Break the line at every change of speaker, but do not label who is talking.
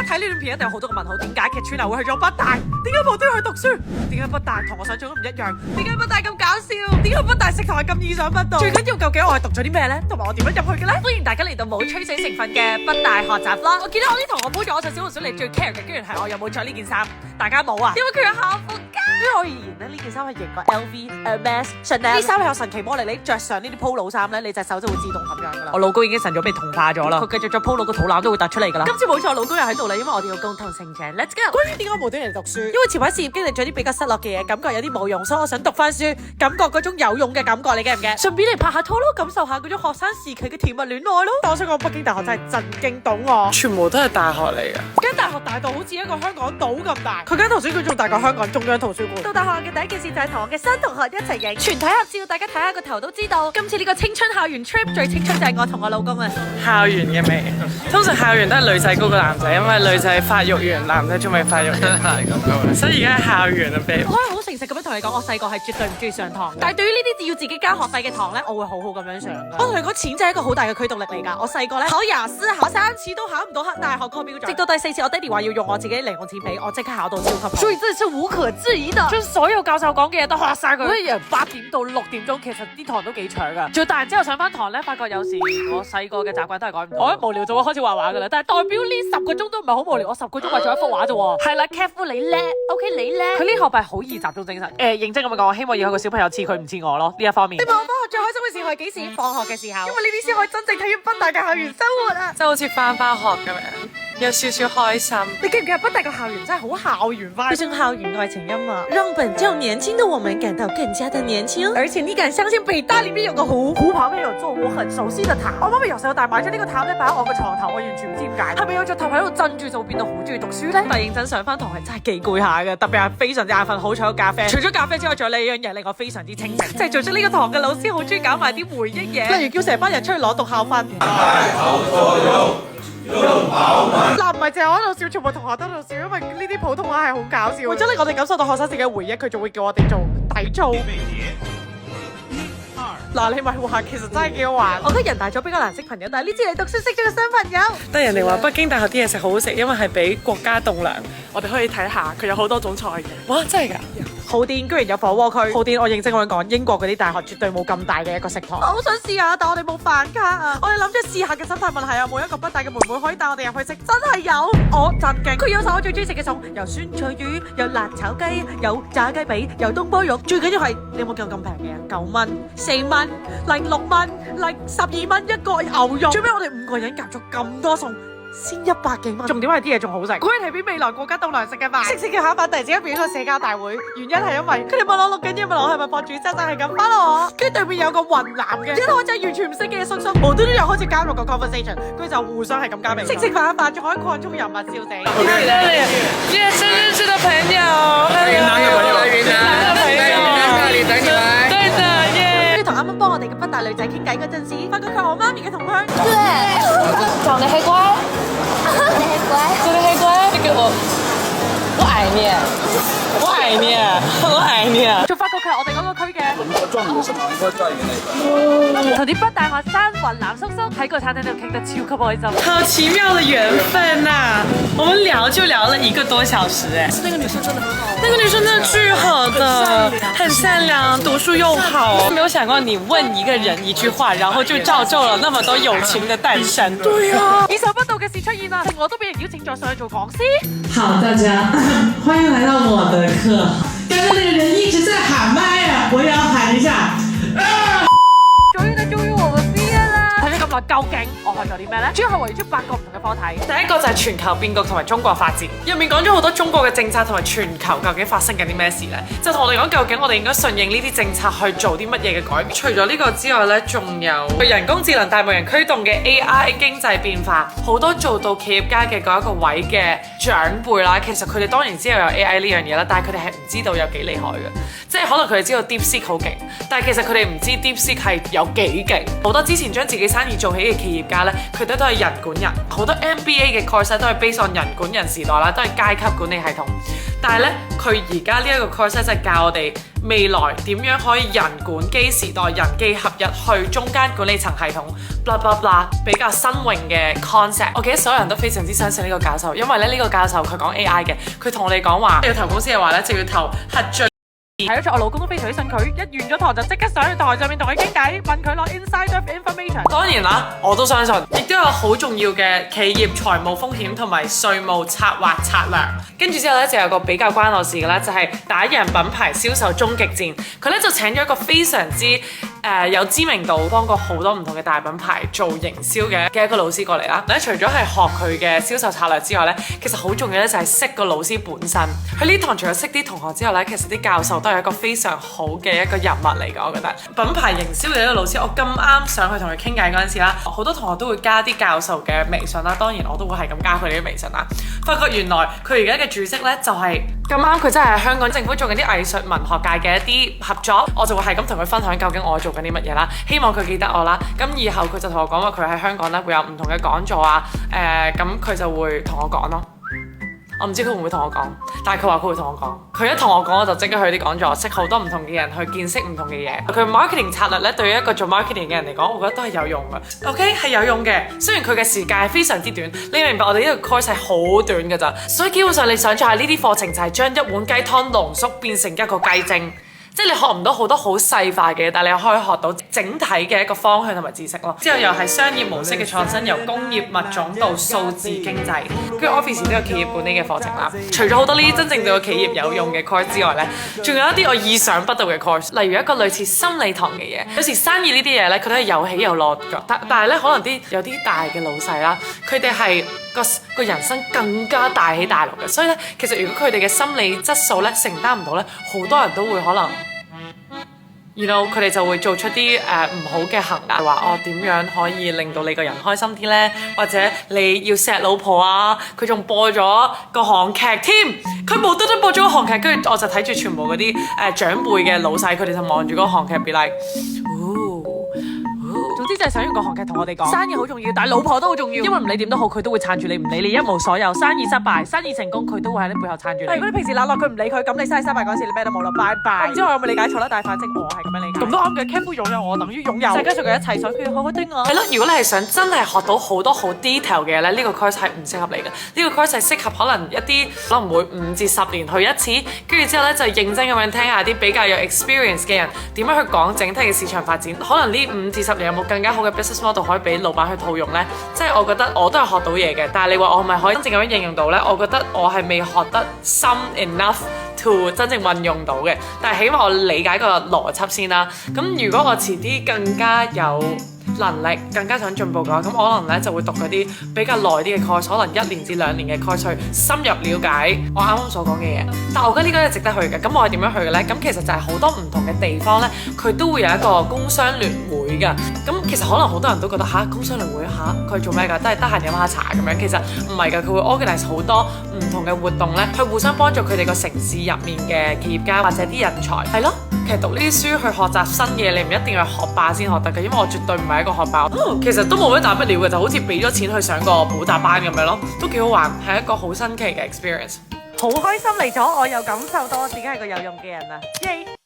家睇呢段片一定有好多個問號，點解劇村會去咗北大？點解冇都要去讀書？點解北大同我想象都唔一樣？點解北大咁搞笑？點解北大食堂係咁意想不到？最緊要究竟我係讀咗啲咩呢？同埋我點樣入去嘅呢？歡迎大家嚟到冇吹水成分嘅北大學習啦！我見到我啲同學 po 咗我上小紅書，你最 care 嘅居然係我有冇着呢件衫？大家冇啊？因為佢有校服㗎。於我而言咧，呢件衫係型過 LV、Hermes、Chanel。呢衫係有神奇魔力，你着上呢啲 polo 衫咧，你隻手就會自動咁樣噶啦。我老公已經神咗被同化咗啦，佢繼續着 polo 個肚腩都會突出嚟噶啦。今次冇錯，我老公又喺度啦，因為我哋要共同成長。Let's go！ 關於點解我無端嚟讀書？因為前排事業經歷咗啲比較失落嘅嘢，感覺有啲冇用，所以我想讀翻書，感覺嗰種有用嘅感覺，你驚唔驚？順便嚟拍下拖咯，感受下嗰種學生時期嘅甜蜜戀愛咯。但我想講，北京大學真係震驚到我，
全部都係大學嚟嘅。
間大學大到好似一個香港島咁大，佢間圖書館仲大過香港中央圖書館。到大學嘅第一件事就係同我嘅新同學一齊影全體合照，大家睇下個頭都知道。今次呢個青春校園 trip 最青春就係我同我老公啊！
校園嘅味，通常校園都係女仔高過男仔，因為女仔發育完，男仔仲未發育完，係咁嘅。所以而家係校園啊，babe。
我可以好誠實咁樣同你講，我細個係絕對唔中意上堂，但係對於呢啲要自己交學費嘅堂咧，我會好好咁樣上㗎。我同你講，錢真係一個好大嘅驅動力嚟㗎。我細個咧考雅思考3次都考唔到大學嗰個標準，直到第4次我爹哋話要用我自己零用錢俾我，即刻考到超級好。所以真係是無可置疑的，將所有教授講嘅嘢都學晒佢。所以由8點到6點鐘，其實啲堂都幾長㗎。最大人之後上翻堂咧，發覺有時我細個嘅習慣都係改唔到。我一無聊就會開始畫畫㗎啦，但係代表呢10個鐘都唔係好無聊，我10個鐘畫咗一幅畫啫喎。係啦，careful 你叻 ，OK 你叻。佢呢學費好易集中精神。認真咁講，我希望以後個小朋友似佢唔似我咯呢一方面。你問我翻學最開心嘅時候係幾時？放學嘅時候，因為呢啲先可以真正體驗北大嘅校園生活啊！
即係好似翻學咁樣，有少少開心。
你記唔記得北大嘅校園真係好校園化？這種校園愛情音樂，讓本就年輕的我們感到更加的年輕。而且你敢相信北大裏面有個湖，湖旁邊有座我很熟悉的塔。我媽咪由細到大買咗呢個塔咧，擺喺我個床頭，我完全唔知點解。係咪有座塔喺度鎮住就會變到好中意讀書咧？但係認真上翻堂係真係幾攰下嘅，特別係非常之眼瞓。好彩有咖啡，除咗咖啡之外，仲有呢樣嘢令我非常之清醒，即係做咗呢個堂嘅老師好中意搞埋啲回憶嘢，例如叫成班人出去攞讀校訓。嗱，唔係淨係我喺度笑，全部同學都喺度笑，因為呢啲普通話係好搞笑。為咗令我哋感受到學生自己嘅回憶，佢仲會叫我哋做體操。嗱，你咪話其實真係幾好玩。我覺得人大咗比較難識朋友，但係呢次嚟讀書識咗個新朋友。
但係人哋話北京大學啲嘢食好好食，因為係俾國家棟糧。我哋可以睇下，佢有好多種菜嘅。哇，真係㗎！浩甸居然有火鍋區，浩甸我認真咁講，英國嗰啲大學絕對冇咁大嘅一個食堂。我好想試下，但我哋冇飯卡啊！我哋諗住試下嘅心態問係有冇一個北大嘅妹妹可以帶我哋入去食，真係有！我震驚，佢有晒我最中意食嘅餸，有酸菜魚，有辣炒雞，有炸雞髀，有東坡肉，最緊要係你有冇見過咁平嘅？9蚊、4蚊、6蚊、12蚊一個牛肉，最尾我哋5個人夾咗咁多餸。先100幾蚊，重點係啲嘢仲好食。嗰日係俾未來國家棟梁食嘅飯，食嘅下飯突然之間變咗社交大會，原因係因為佢哋問我錄緊嘢，問我係咪博主，真係咁翻我。跟住對面有個雲南嘅，一開始完全唔識嘅叔叔，無端端又開始加入個 conversation，佢就互相係咁加名。食飯仲可以擴充人物，笑死。耶，新認識的朋友，
雲南嘅朋友，
雲南嘅朋友，
那裡等你來。
對的耶。
跟住同啱啱幫我哋嘅北大女仔傾偈嗰陣時，發覺佢係我媽咪嘅同鄉。
對，長得很乖。長得很乖，
長得很乖，這個我愛你，我愛你，我愛你。
仲發覺佢係我哋嗰個區嘅。
中午食飯應該真係嘅。
同啲北大學生雲南叔叔喺個餐廳度傾得超級開心。
好奇妙的緣分啊！我們聊就聊了1個多小時，哎。
那個女生真的很好。
那個女生真的巨好的，很善良，讀書又好。沒有想過你問一個人一句話，然後就造就了那麼多友情的誕生。對啊，
意想不到嘅事出現啦！我都俾人邀請咗上去做講師。
好，大家歡迎來到我的課。剛剛那個人一直在喊麥啊，我也要喊一下。
終於我們畢業啦！睇咗咁耐，究竟我學咗啲咩呢？主要係圍住8個唔同嘅課題。
第一個就係全球變局同埋中國發展，入面講咗好多中國嘅政策同埋全球究竟發生緊啲咩事呢？就同我哋講究竟我哋應該順應呢啲政策去做啲乜嘢嘅改變。除咗呢個之外呢，仲有人工智能大無人驅動嘅 AI 經濟變化，好多做到企業家嘅嗰一個位嘅長輩啦，其實佢哋當然知道有 AI 呢樣嘢啦，但係佢哋係唔知道有幾厲害嘅，即係可能佢哋知道 DeepSeek 好勁，但係其實佢哋唔知 DeepSeek 係有幾勁。好多之前將自己生意做起嘅企業家呢，佢哋都係人管人，好多 MBA 嘅 course 都係 base on 人管人時代啦，都係階級管理系統。但係咧佢而家呢一個 course 咧就係教我哋未來點樣可以人管機時代，人機合一去中間管理層系統 blah blah blah 比較新穎嘅 concept。我記得所有人都非常之相信呢個教授，因為咧呢個教授佢講 AI 嘅，佢同我哋講話要投公司嘅話咧就要投核准。
睇得出我老公都非常之信佢，一完咗堂就即刻上去台上面同佢傾偈，問佢攞 insider information。
當然啦，我都相信，亦都有好重要嘅企業財務風險同埋稅務策劃策略。跟住之後咧，就有個比較關我事嘅啦，就係打贏品牌銷售終極戰。佢咧就請咗一個非常之有知名度，幫過好多唔同嘅大品牌做營銷嘅一個老師過嚟啦。除咗係學佢嘅銷售策略之外咧，其實好重要咧就係識個老師本身。佢呢堂除咗識啲同學之後咧，其實啲教授都係一個非常好嘅一個人物嚟嘅。我覺得品牌營銷嘅一個老師，我咁啱上去同佢傾偈嗰陣時啦，好多同學都會加啲教授嘅微信啦。當然我都會係咁加佢哋嘅微信啦。發覺原來佢而家嘅主職咧就係咁啱，佢真係喺香港政府做緊啲藝術文學界嘅一啲合作，我就會係咁同佢分享究竟我做緊啲乜嘢啦。希望佢記得我啦。咁以後佢就同我講話佢喺香港咧會有唔同嘅講座啊。咁佢就會同我講咯。我唔知佢會唔會同我講，但係佢話佢會同我講。佢一同我講，我就即刻去啲講座，識好多唔同嘅人，去見識唔同嘅嘢。佢 marketing 策略咧，對於一個做 marketing 嘅人嚟講，我覺得都係有用嘅。OK 係有用嘅，雖然佢嘅時間係非常之短，你明白我哋呢個 course 係好短㗎咋，所以基本上你想象下呢啲課程就係將一碗雞湯濃縮變成一個雞精。即係你學唔到好多好細化嘅，但係你可以學到整體嘅一個方向同埋知識咯。之後又係商業模式嘅創新，由工業物種到數字經濟，跟住 Office 都有企業管理嘅課程啦。除咗好多呢啲真正對個企業有用嘅 course 之外呢，仲有一啲我意想不到嘅 course， 例如一個類似心理堂嘅嘢。有時生意呢啲嘢呢，佢都係有起有落㗎。但係呢，可能有啲大嘅老細啦，佢哋係個人生更加大起大落嘅。所以呢，其實如果佢哋嘅心理質素呢承擔唔到呢，好多人都會可能。佢哋就會做出啲唔好嘅行為，話點樣可以令到你個人開心啲呢？或者你要錫老婆啊，佢仲播咗個韓劇添，佢無端端播咗個韓劇，跟住我就睇住全部嗰啲長輩嘅老細，佢哋就望住嗰個韓劇，be like，
總之就係想用個韓劇同我哋講，生意好重要，但係老婆都好重要，因為唔理點都好，佢都會撐住你，唔理你一無所有，生意失敗、生意成功，佢都會喺你背後撐住你。但如果你平時冷落佢唔理佢，咁你生意失敗嗰時你咩都冇啦，拜拜。我唔知我有冇理解錯啦，但係反正我係咁樣理解。咁都啱嘅 Careful 擁有我等於擁有世界上嘅一切，所以佢要好好叮我。係咯，如果你係想真係學到好多好 detail 嘅嘢咧，呢個 course 係唔適合你嘅。呢個 course 係適合可能一啲可能會5至10年去一次，跟住之後咧就認真咁樣聽下啲比較有 experience 嘅人點樣去講整體嘅市場發展。可能呢5至10年有冇更加好嘅 business model 可以俾老闆去套用呢？即係我覺得我都係學到嘢嘅，但係你話我係咪可以真正咁樣應用到呢？我覺得我係未學得深 enough to 真正運用到嘅，但係起碼我理解個邏輯先啦。咁如果我遲啲更加有能力，更加想進步嘅話，咁可能咧就會讀嗰啲比較耐啲嘅 course， 可能1年至2年嘅 course 去深入了解我啱啱所講嘅嘢。但我覺得呢個係值得去嘅。咁我係點樣去嘅呢？咁其實就係好多唔同嘅地方呢，佢都會有一個工商聯會㗎。咁其實可能好多人都覺得工商聯會佢做咩㗎？都係得閒飲下茶咁樣。其實唔係㗎，佢會 organize 好多唔同嘅活動呢，去互相幫助佢哋個城市入面嘅企業家或者啲人才。係咯。其實讀呢啲書去學習新嘢，你唔一定要學霸先學得嘅，因為我絕對唔係一個學霸。其實都冇乜大不了嘅，就好似俾咗錢去上個補習班咁樣咯，都幾好玩，係一個好新奇嘅 experience。好開心嚟咗，我又感受到我自己係個有用嘅人啊！耶！